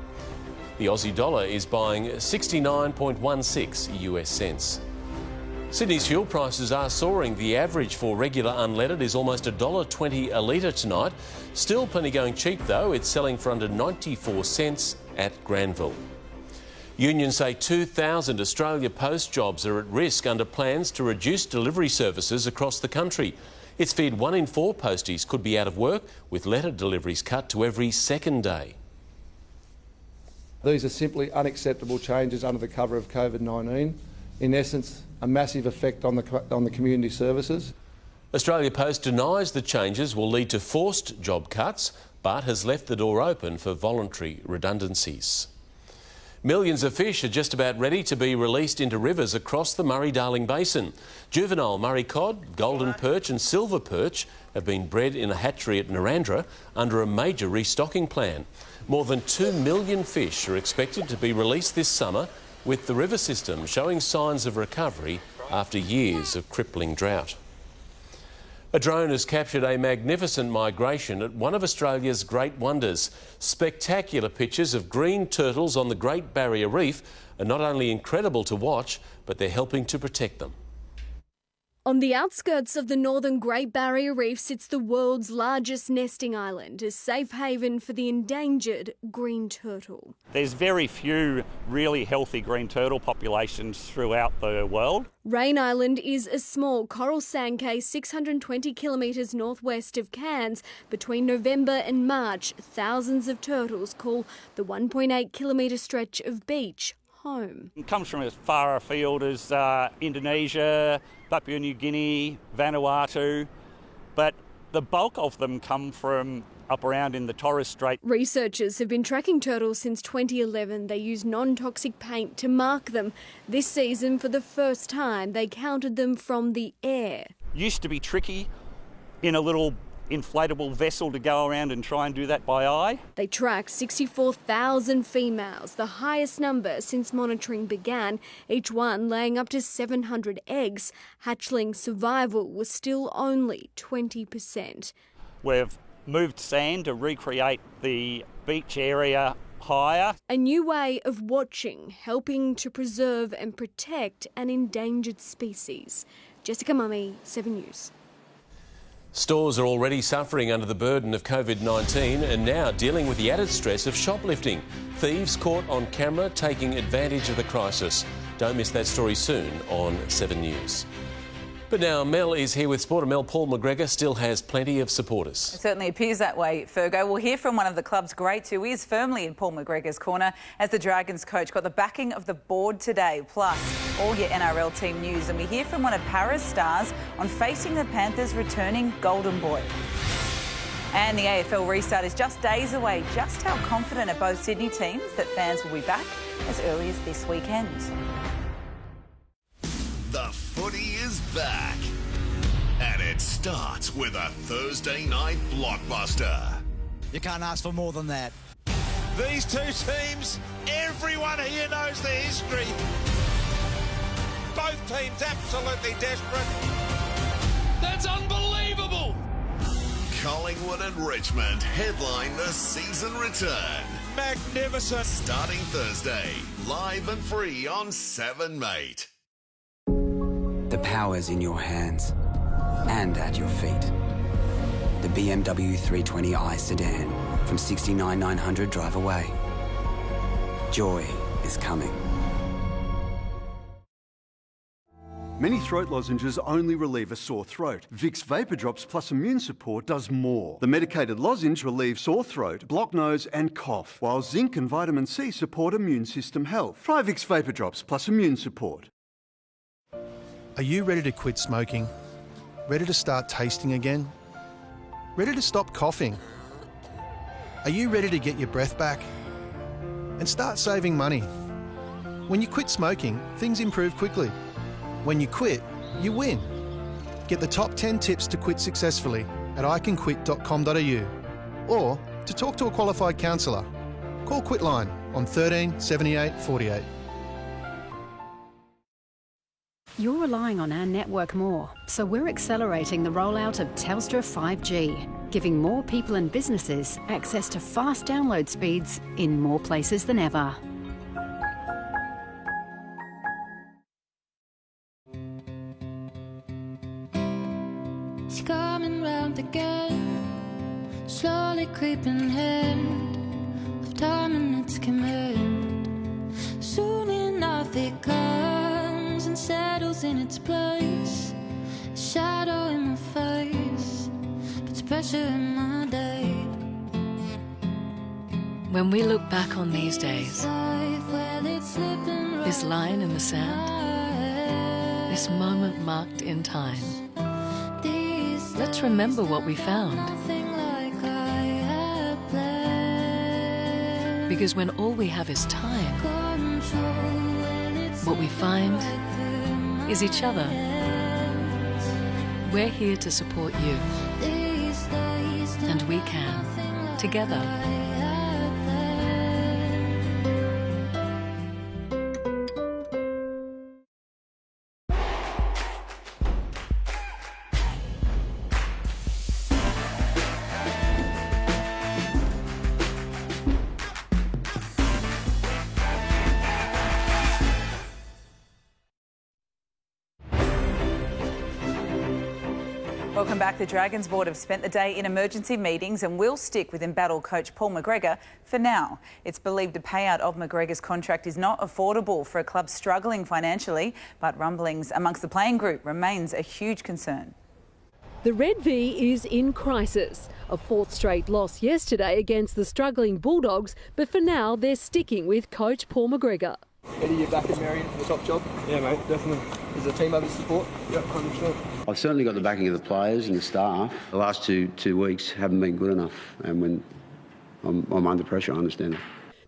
The Aussie dollar is buying 69.16 US cents. Sydney's fuel prices are soaring. The average for regular unleaded is almost $1.20 a litre tonight. Still plenty going cheap though. It's selling for under 94 cents at Granville. Unions say 2,000 Australia Post jobs are at risk under plans to reduce delivery services across the country. It's feared 1 in 4 posties could be out of work, with letter deliveries cut to every second day. These are simply unacceptable changes under the cover of COVID-19. In essence, a massive effect on the community services. Australia Post denies the changes will lead to forced job cuts, but has left the door open for voluntary redundancies. Millions of fish are just about ready to be released into rivers across the Murray-Darling Basin. Juvenile Murray cod, golden perch and silver perch have been bred in a hatchery at Narrandera under a major restocking plan. More than 2 million fish are expected to be released this summer, with the river system showing signs of recovery after years of crippling drought. A drone has captured a magnificent migration at one of Australia's great wonders. Spectacular pictures of green turtles on the Great Barrier Reef are not only incredible to watch, but they're helping to protect them. On the outskirts of the northern Great Barrier Reef sits the world's largest nesting island, a safe haven for the endangered green turtle. There's very few really healthy green turtle populations throughout the world. Rain Island is a small coral sand case 620 kilometres northwest of Cairns. Between November and March, thousands of turtles call the 1.8 kilometre stretch of beach home. It comes from as far afield as Indonesia, Papua New Guinea, Vanuatu, but the bulk of them come from up around in the Torres Strait. Researchers have been tracking turtles since 2011. They use non-toxic paint to mark them. This season, for the first time, they counted them from the air. Used to be tricky in a little inflatable vessel to go around and try and do that by eye. They tracked 64,000 females, the highest number since monitoring began, each one laying up to 700 eggs. Hatchling survival was still only 20%. We've moved sand to recreate the beach area higher. A new way of watching, helping to preserve and protect an endangered species. Jessica Mummy, 7 News. Stores are already suffering under the burden of COVID-19 and now dealing with the added stress of shoplifting. Thieves caught on camera taking advantage of the crisis. Don't miss that story soon on 7 News. But now Mel is here with Sport, and Mel, Paul McGregor still has plenty of supporters. It certainly appears that way, Fergo. We'll hear from one of the club's greats who is firmly in Paul McGregor's corner as the Dragons coach got the backing of the board today, plus all your NRL team news. And we hear from one of Para's stars on facing the Panthers' returning Golden Boy. And the AFL restart is just days away. Just how confident are both Sydney teams that fans will be back as early as this weekend? The footy is back. And it starts with a Thursday night blockbuster. You can't ask for more than that. These two teams, everyone here knows the history. Both teams absolutely desperate. That's unbelievable. Collingwood and Richmond headline the season return. Magnificent. Starting Thursday, live and free on 7 Mate. The power's in your hands and at your feet. The BMW 320i sedan from $69,900 drive away. Joy is coming. Many throat lozenges only relieve a sore throat. Vicks VapoDrops Plus Immune Support does more. The medicated lozenge relieves sore throat, blocked nose and cough, while zinc and vitamin C support immune system health. Try Vicks VapoDrops Plus Immune Support. Are you ready to quit smoking? Ready to start tasting again? Ready to stop coughing? Are you ready to get your breath back? And start saving money? When you quit smoking, things improve quickly. When you quit, you win. Get the top 10 tips to quit successfully at icanquit.com.au or to talk to a qualified counsellor. Call Quitline on 13 78 48. You're relying on our network more, so we're accelerating the rollout of Telstra 5G, giving more people and businesses access to fast download speeds in more places than ever. It's coming round again, slowly creeping hand of time and its command. Soon enough it comes and settles in its place. A shadow in my face, puts pressure in my day. When we look back on these days, this line in the sand, this moment marked in time, let's remember what we found. Because when all we have is time, what we find is each other. We're here to support you. And we can, together. Welcome back. The Dragons board have spent the day in emergency meetings and will stick with embattled coach Paul McGregor for now. It's believed a payout of McGregor's contract is not affordable for a club struggling financially, but rumblings amongst the playing group remains a huge concern. The Red V is in crisis. A fourth straight loss yesterday against the struggling Bulldogs, but for now they're sticking with coach Paul McGregor. Eddie, you're back in Marion for the top job? Yeah, mate, definitely. Is the team able to support? Yep, 100%. I've certainly got the backing of the players and the staff. The last two weeks haven't been good enough, and when I'm under pressure, I understand it.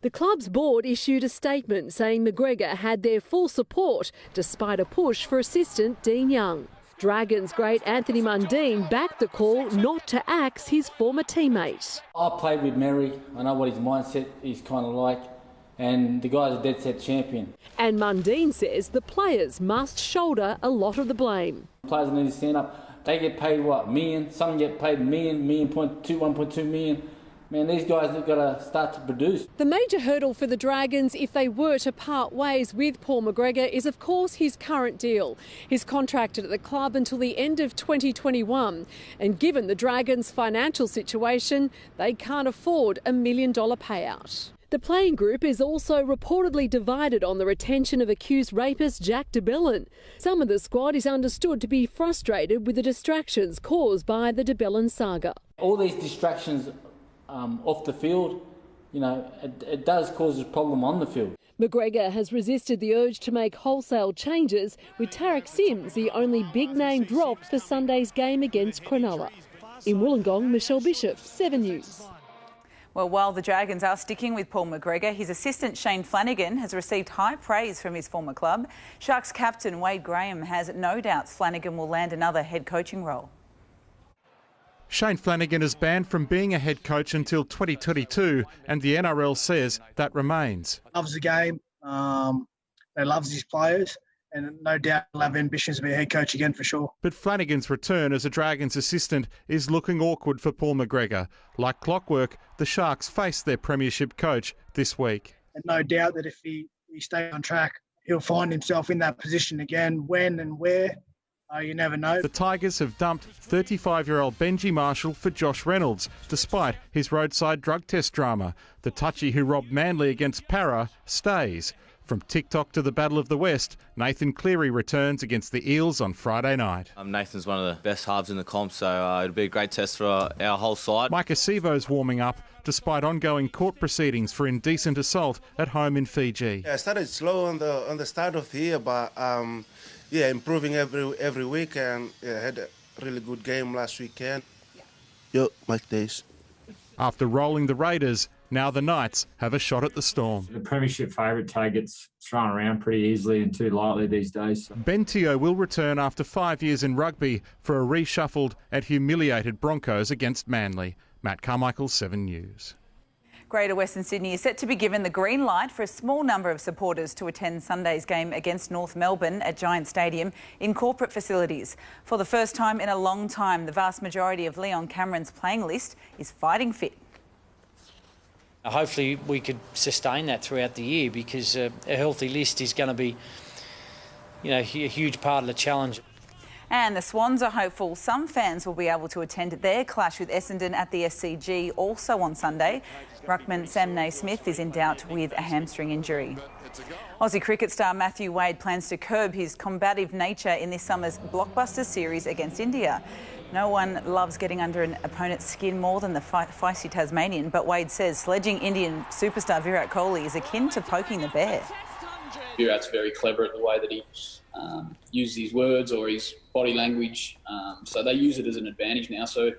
The club's board issued a statement saying McGregor had their full support, despite a push for assistant Dean Young. Dragons great Anthony Mundine backed the call not to axe his former teammate. I played with Mary. I know what his mindset is kind of like. And the guy's a dead set champion. And Mundine says the players must shoulder a lot of the blame. Players need to stand up. They get paid, what, million? Some get paid million, 1.2 million. Man, these guys have got to start to produce. The major hurdle for the Dragons, if they were to part ways with Paul McGregor, is of course his current deal. He's contracted at the club until the end of 2021. And given the Dragons' financial situation, they can't afford a $1 million payout. The playing group is also reportedly divided on the retention of accused rapist Jack de Belin. Some of the squad is understood to be frustrated with the distractions caused by the de Belin saga. All these distractions off the field, you know, it does cause a problem on the field. McGregor has resisted the urge to make wholesale changes, with Tarek Sims the only big-name drop for Sunday's game against Cronulla. In Wollongong, Michelle Bishop, 7 News. Well, while the Dragons are sticking with Paul McGregor, his assistant Shane Flanagan has received high praise from his former club. Sharks captain Wade Graham has no doubts Flanagan will land another head coaching role. Shane Flanagan is banned from being a head coach until 2022, and the NRL says that remains. Loves the game, loves his players, and no doubt he'll have ambitions to be a head coach again for sure. But Flanagan's return as a Dragons assistant is looking awkward for Paul McGregor. Like clockwork, the Sharks face their premiership coach this week. And no doubt that if he stays on track, he'll find himself in that position again. When and where, You never know. The Tigers have dumped 35-year-old Benji Marshall for Josh Reynolds, despite his roadside drug test drama. The touchy who robbed Manly against Para stays. From TikTok to the Battle of the West, Nathan Cleary returns against the Eels on Friday night. Nathan's one of the best halves in the comp, so it'll be a great test for our whole side. Mike Acevo's warming up, despite ongoing court proceedings for indecent assault at home in Fiji. I started slow on the start of the year, but improving every week, and had a really good game last weekend. Yo, Mike Days. After rolling the Raiders, now the Knights have a shot at the Storm. The premiership favourite tag gets thrown around pretty easily and too lightly these days. Ben Teo will return after 5 years in rugby for a reshuffled and humiliated Broncos against Manly. Matt Carmichael, 7 News. Greater Western Sydney is set to be given the green light for a small number of supporters to attend Sunday's game against North Melbourne at Giant Stadium in corporate facilities. For the first time in a long time, the vast majority of Leon Cameron's playing list is fighting fit. Hopefully we could sustain that throughout the year, because a healthy list is going to be, a huge part of the challenge. And the Swans are hopeful some fans will be able to attend their clash with Essendon at the SCG also on Sunday. Ruckman Sam Naismith is in doubt with a hamstring injury. Aussie cricket star Matthew Wade plans to curb his combative nature in this summer's blockbuster series against India. No one loves getting under an opponent's skin more than the feisty Tasmanian, but Wade says sledging Indian superstar Virat Kohli is akin to poking the bear. Virat's very clever at the way that he uses his words or his body language, so they use it as an advantage now. So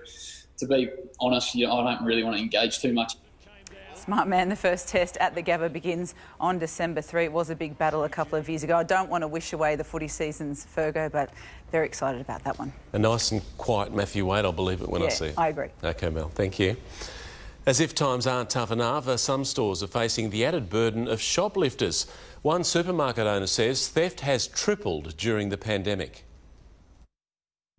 to be honest, I don't really want to engage too much. Smart man, the first test at the Gabba begins on December 3. It was a big battle a couple of years ago. I don't want to wish away the footy season's Fergo, but very excited about that one. A nice and quiet Matthew Wade, I'll believe it when I see it. I agree. OK, Mel, thank you. As if times aren't tough enough, some stores are facing the added burden of shoplifters. One supermarket owner says theft has tripled during the pandemic.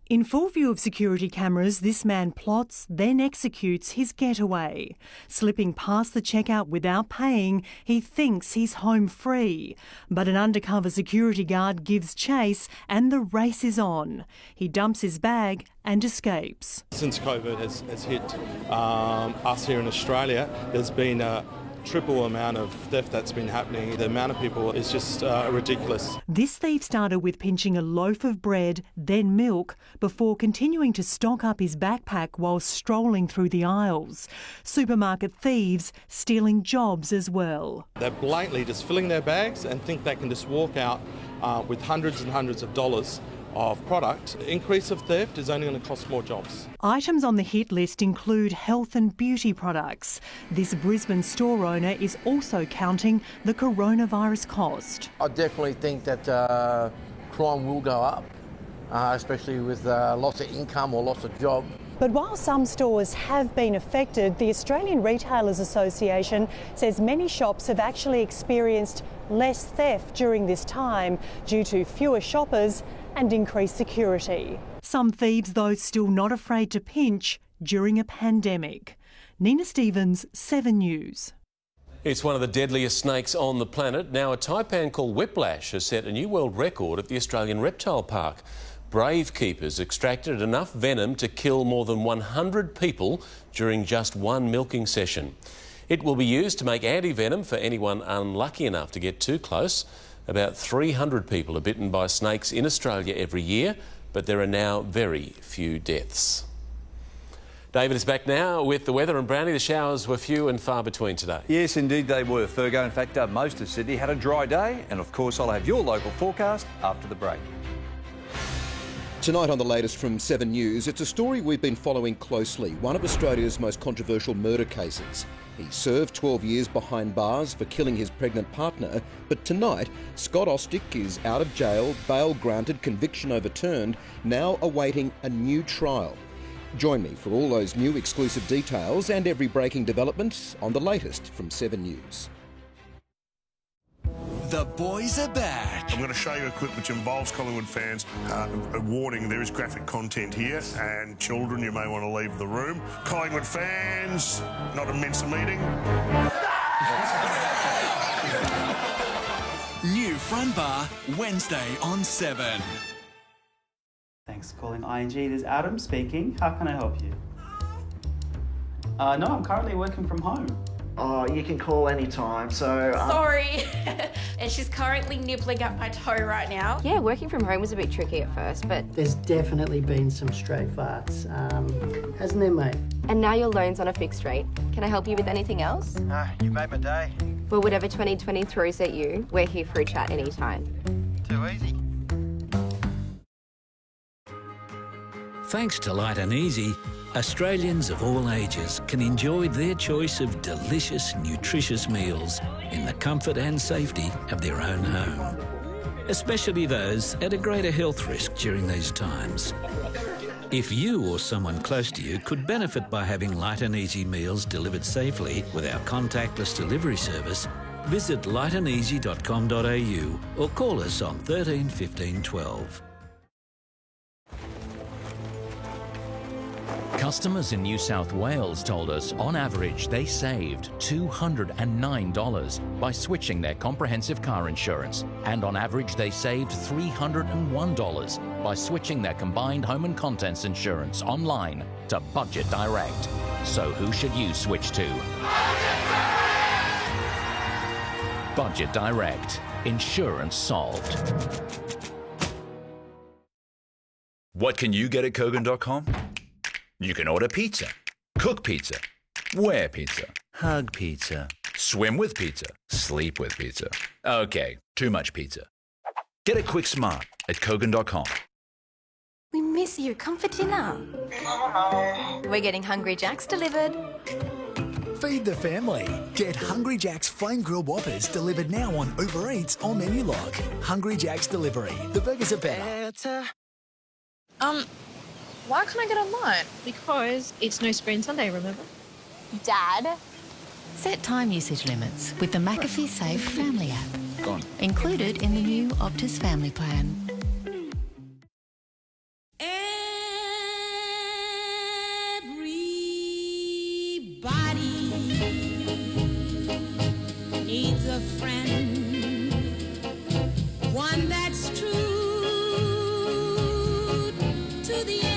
In full view of security cameras, this man plots, then executes his getaway. Slipping past the checkout without paying, he thinks he's home free. But an undercover security guard gives chase and the race is on. He dumps his bag and escapes. Since COVID has hit us here in Australia, there's been a triple amount of theft that's been happening. The amount of people is just ridiculous. This thief started with pinching a loaf of bread, then milk, before continuing to stock up his backpack while strolling through the aisles. Supermarket thieves stealing jobs as well. They're blatantly just filling their bags and think they can just walk out with hundreds and hundreds of dollars of product. The increase of theft is only going to cost more jobs. Items on the hit list include health and beauty products. This Brisbane store owner is also counting the coronavirus cost. I definitely think that crime will go up, especially with loss of income or loss of job. But while some stores have been affected, the Australian Retailers Association says many shops have actually experienced less theft during this time due to fewer shoppers and increased security. Some thieves, though, still not afraid to pinch during a pandemic. Nina Stevens, 7 News. It's one of the deadliest snakes on the planet. Now a taipan called whiplash has set a new world record at the Australian Reptile Park. Brave keepers extracted enough venom to kill more than 100 people during just one milking session. It will be used to make anti-venom for anyone unlucky enough to get too close. About 300 people are bitten by snakes in Australia every year, but there are now very few deaths. David is back now with the weather, and Brownie, the showers were few and far between today. Yes, indeed they were, Fergo. In fact, most of Sydney had a dry day, and of course I'll have your local forecast after the break. Tonight on the latest from 7 News, it's a story we've been following closely, one of Australia's most controversial murder cases. He served 12 years behind bars for killing his pregnant partner, but tonight, Scott Ostick is out of jail, bail granted, conviction overturned, now awaiting a new trial. Join me for all those new exclusive details and every breaking development on the latest from 7 News. The boys are back. I'm going to show you a clip which involves Collingwood fans. A warning, there is graphic content here, and children, you may want to leave the room. Collingwood fans, not a Mensa meeting. New Front Bar, Wednesday on 7. Thanks for calling ING. This is Adam speaking. How can I help you? No, I'm currently working from home. Oh, you can call anytime, so... Sorry. And she's currently nibbling at my toe right now. Yeah, working from home was a bit tricky at first, but... There's definitely been some stray farts, hasn't there, mate? And now your loan's on a fixed rate. Can I help you with anything else? No, you made my day. Well, whatever 2020 throws at you, we're here for a chat anytime. Too easy. Thanks to Light and Easy, Australians of all ages can enjoy their choice of delicious, nutritious meals in the comfort and safety of their own home. Especially those at a greater health risk during these times. If you or someone close to you could benefit by having Light and Easy meals delivered safely with our contactless delivery service, visit lightandeasy.com.au or call us on 13 15 12. Customers in New South Wales told us on average they saved $209 by switching their comprehensive car insurance, and on average they saved $301 by switching their combined home and contents insurance online to Budget Direct. So who should you switch to? Budget Direct. Insurance solved. What can you get at Kogan.com? You can order pizza, cook pizza, wear pizza, hug pizza, swim with pizza, sleep with pizza. Okay, too much pizza. Get it quick smart at Kogan.com. We miss you. Come for dinner. We're getting Hungry Jack's delivered. Feed the family. Get Hungry Jack's Flame Grill Whoppers delivered now on Uber Eats or Menu Lock. Hungry Jack's Delivery. The burgers are better. Why can't I get online? Because it's no screen Sunday, remember? Dad? Set time usage limits with the McAfee Safe Family app. Gone. Included in the new Optus Family Plan. Everybody needs a friend, one that's true to the end.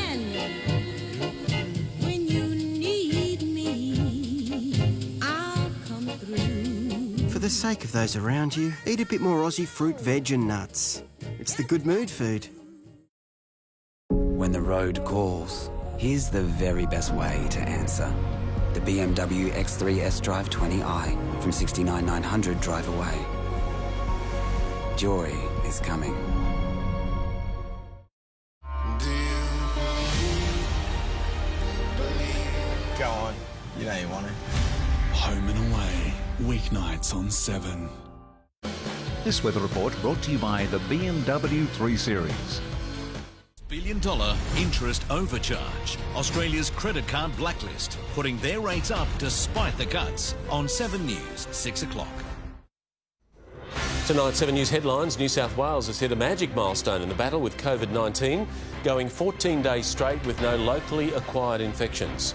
When you need me, I'll come through. For the sake of those around you, eat a bit more Aussie fruit, veg and nuts. It's the good mood food. When the road calls, here's the very best way to answer. The BMW X3 S-Drive 20i from $69,900 drive away. Joy is coming. Go on. You know you want to. Home and Away, weeknights on 7. This weather report brought to you by the BMW 3 Series. $1 billion interest overcharge. Australia's credit card blacklist, putting their rates up despite the cuts. On 7 News, 6 o'clock. Tonight's 7 News headlines. New South Wales has hit a magic milestone in the battle with COVID-19, going 14 days straight with no locally acquired infections.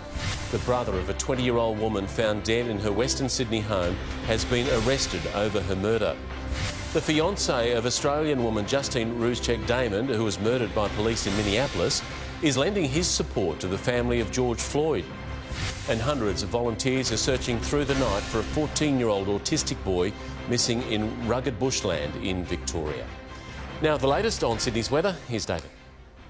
The brother of a 20-year-old woman found dead in her Western Sydney home has been arrested over her murder. The fiancé of Australian woman Justine Ruzcek-Damond, who was murdered by police in Minneapolis, is lending his support to the family of George Floyd. And hundreds of volunteers are searching through the night for a 14-year-old autistic boy missing in rugged bushland in Victoria. Now, the latest on Sydney's weather, here's David.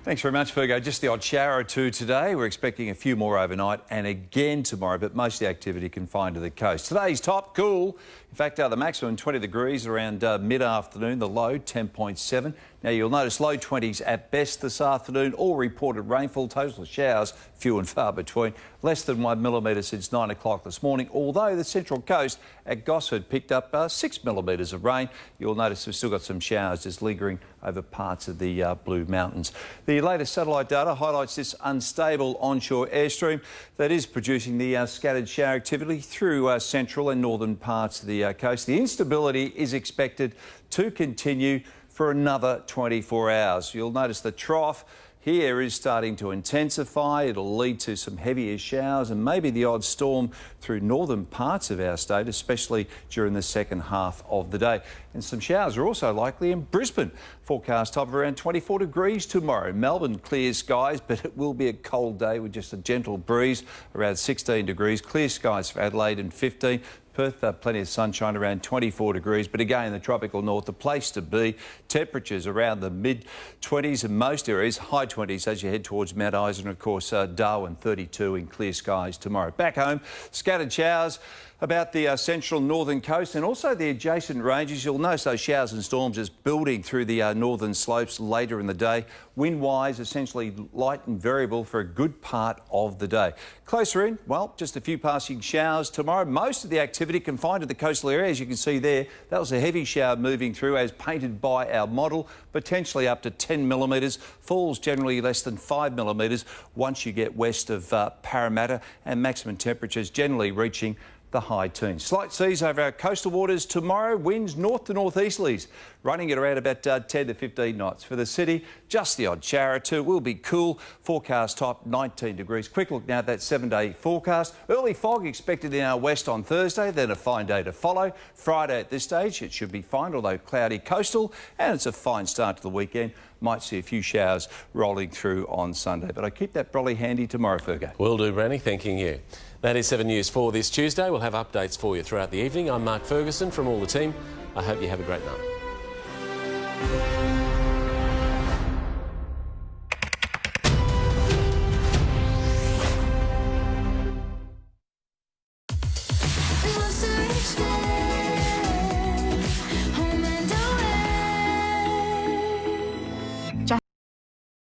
Thanks very much, Fergo. Just the odd shower or two today. We're expecting a few more overnight and again tomorrow, but most of the activity confined to the coast. Today's top, cool. In fact, the maximum 20 degrees around mid-afternoon, the low 10.7. Now, you'll notice low 20s at best this afternoon. All reported rainfall, total showers, few and far between. Less than 1 millimetre since 9 o'clock this morning, although the Central Coast at Gosford picked up 6 millimetres of rain. You'll notice we've still got some showers just lingering over parts of the Blue Mountains. The latest satellite data highlights this unstable onshore airstream that is producing the scattered shower activity through central and northern parts of the coast. The instability is expected to continue for another 24 hours. You'll notice the trough here is starting to intensify. It'll lead to some heavier showers and maybe the odd storm through northern parts of our state, especially during the second half of the day. And some showers are also likely in Brisbane. Forecast top of around 24 degrees tomorrow. Melbourne, clear skies, but it will be a cold day with just a gentle breeze, around 16 degrees. Clear skies for Adelaide and 15. Perth, plenty of sunshine, around 24 degrees. But again, the tropical north, the place to be. Temperatures around the mid-20s in most areas, high 20s as you head towards Mount Isa and, of course, Darwin, 32 in clear skies tomorrow. Back home, scattered showers about the central northern coast and also the adjacent ranges. You'll notice those showers and storms just building through the northern slopes later in the day. Wind-wise, essentially light and variable for a good part of the day. Closer in, well, just a few passing showers tomorrow. Most of the activity confined to the coastal area, as you can see there. That was a heavy shower moving through as painted by our model, potentially up to 10 millimetres. Falls generally less than 5 millimetres once you get west of Parramatta, and maximum temperatures generally reaching the high teens. Slight seas over our coastal waters tomorrow. Winds north to northeasterlies running at around about 10 to 15 knots. For the city, just the odd shower or two. Will be cool. Forecast top 19 degrees. Quick look now at that 7-day forecast. Early fog expected in our west on Thursday, then a fine day to follow. Friday at this stage it should be fine, although cloudy coastal, and it's a fine start to the weekend. Might see a few showers rolling through on Sunday, but I keep that brolly handy tomorrow, Fergo. Will do, Brandy. Thanking you. That is 7 News for this Tuesday. We'll have updates for you throughout the evening. I'm Mark Ferguson from all the team. I hope you have a great night.